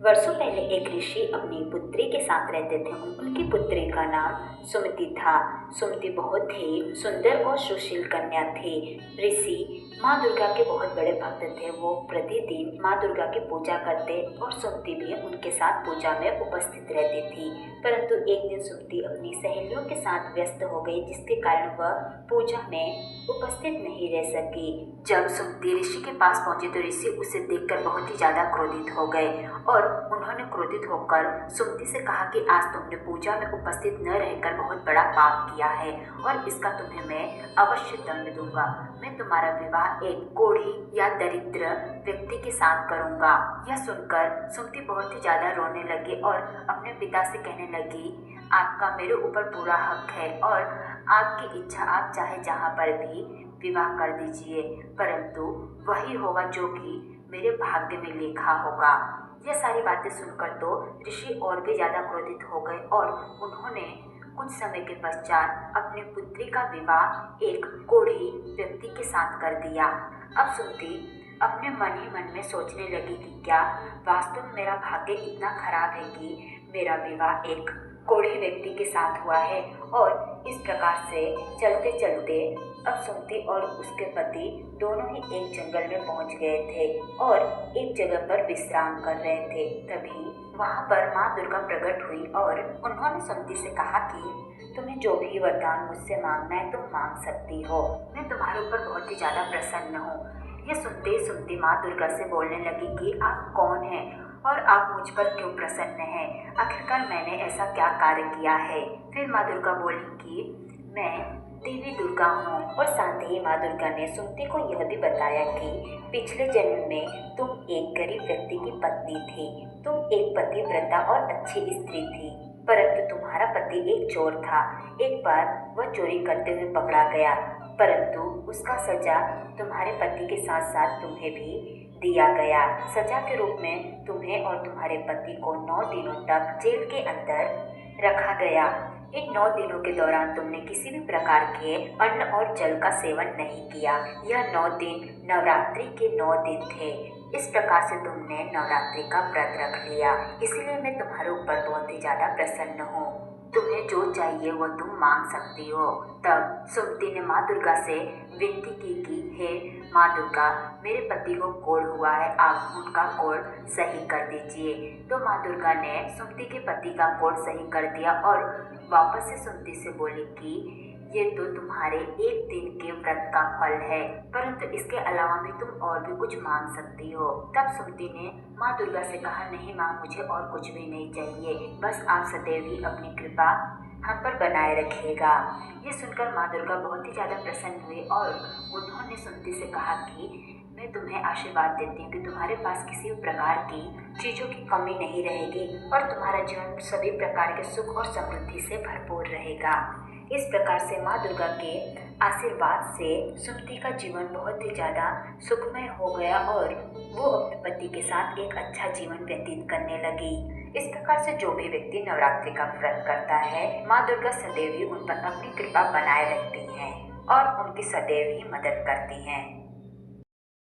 वर्षों पहले एक ऋषि अपनी पुत्री के साथ रहते थे। उनकी पुत्री का नाम सुमति था। सुमति बहुत ही सुंदर और सुशील कन्या थी। ऋषि माँ दुर्गा के बहुत बड़े भक्त थे। वो प्रतिदिन माँ दुर्गा की पूजा करते और सुमति भी उनके साथ पूजा में उपस्थित रहती थी। परंतु एक दिन सुमति अपनी सहेलियों के साथ व्यस्त हो गई, जिसके कारण वह पूजा में उपस्थित नहीं रह सकी। जब सुमति ऋषि के पास पहुंची तो ऋषि उसे देखकर बहुत ही ज्यादा क्रोधित हो गए और उन्होंने क्रोधित होकर सुमति से कहा कि आज तुमने पूजा में उपस्थित न रहकर बहुत बड़ा पाप किया है और इसका तुम्हें मैं अवश्य दंड दूंगा। मैं तुम्हारा विवाह एक कोढ़ी या दरिद्र व्यक्ति के साथ करूंगा। यह सुनकर सुमति बहुत ही ज्यादा रोने लगी और अपने पिता से कहने लगी, आपका मेरे ऊपर पूरा हक है और आपकी इच्छा, आप चाहे जहाँ पर भी विवाह कर दीजिए, परंतु वही होगा जो कि मेरे भाग्य में लिखा होगा। यह सारी बातें सुनकर तो ऋषि और भी ज्यादा क्रोधित हो गए और उन्होंने कुछ समय के पश्चात अपनी पुत्री का विवाह एक कोढ़ी व्यक्ति के साथ कर दिया। अब सुमति अपने मन ही मन में सोचने लगी कि क्या वास्तव में मेरा भाग्य इतना खराब है कि मेरा विवाह एक कोढ़ी व्यक्ति के साथ हुआ है। और इस प्रकार से चलते चलते अब सुमति और उसके पति दोनों ही एक जंगल में पहुंच गए थे और एक जगह पर विश्राम कर रहे थे। तभी वहां पर माँ दुर्गा प्रकट हुई और उन्होंने सुमति से कहा कि तुम्हें जो भी वरदान मुझसे मांगना है तुम मांग सकती हो। मैं तुम्हारे ऊपर बहुत ही ज्यादा प्रसन्न हूँ। ये सुनते ही सुमति माँ दुर्गा से बोलने लगी कि आप कौन हैं और आप मुझ पर क्यों प्रसन्न हैं? आखिरकार मैंने ऐसा क्या कार्य किया है? फिर माँ दुर्गा बोली कि मैं देवी दुर्गा हूँ। और साथ ही माँ दुर्गा ने सुमति को यह भी बताया कि पिछले जन्म में तुम एक गरीब व्यक्ति की पत्नी थी। तुम एक पतिव्रता और अच्छी स्त्री थी, परंतु तुम्हारा पति एक चोर था। एक बार वह चोरी करते हुए पकड़ा गया, परंतु उसका सजा तुम्हारे पति के साथ साथ तुम्हें भी दिया गया। सजा के रूप में तुम्हें और तुम्हारे पति को 9 दिनों तक जेल के अंदर रखा गया। इन 9 दिनों के दौरान तुमने किसी भी प्रकार के अन्न और जल का सेवन नहीं किया। यह 9 दिन नवरात्रि के 9 दिन थे। इस प्रकार से तुमने नवरात्रि का व्रत रख लिया, इसीलिए मैं तुम्हारे ऊपर बहुत ही ज्यादा प्रसन्न हूँ। तुम्हें जो चाहिए वो तुम मांग सकती हो। तब सुमति ने माँ दुर्गा से विनती की कि हे माँ दुर्गा, मेरे पति को कोढ़ हुआ है, आप उनका कोढ़ सही कर दीजिए। तो माँ दुर्गा ने सुमति के पति का कोढ़ सही कर दिया और वापस से सुमति से बोली कि ये तो तुम्हारे एक दिन के व्रत का फल है, परंतु इसके अलावा भी तुम और भी कुछ मांग सकती हो। तब सुमति ने माँ दुर्गा से कहा, नहीं माँ, मुझे और कुछ भी नहीं चाहिए, बस आप सदैव ही अपनी कृपा हम पर बनाए रखिएगा। ये सुनकर माँ दुर्गा बहुत ही ज्यादा प्रसन्न हुई और उन्होंने सुमति से कहा कि मैं तुम्हें आशीर्वाद देती हूँ कि तुम्हारे पास किसी भी प्रकार की चीजों की कमी नहीं रहेगी और तुम्हारा जीवन सभी प्रकार के सुख और समृद्धि से भरपूर रहेगा। इस प्रकार से माँ दुर्गा के आशीर्वाद से सुमति का जीवन बहुत ही ज्यादा सुखमय हो गया और वो अपने पति के साथ एक अच्छा जीवन व्यतीत करने लगी। इस प्रकार से जो भी व्यक्ति नवरात्रि का व्रत करता है, माँ दुर्गा सदैव ही उन पर अपनी कृपा बनाए रखती हैं और उनकी सदैव ही मदद करती हैं।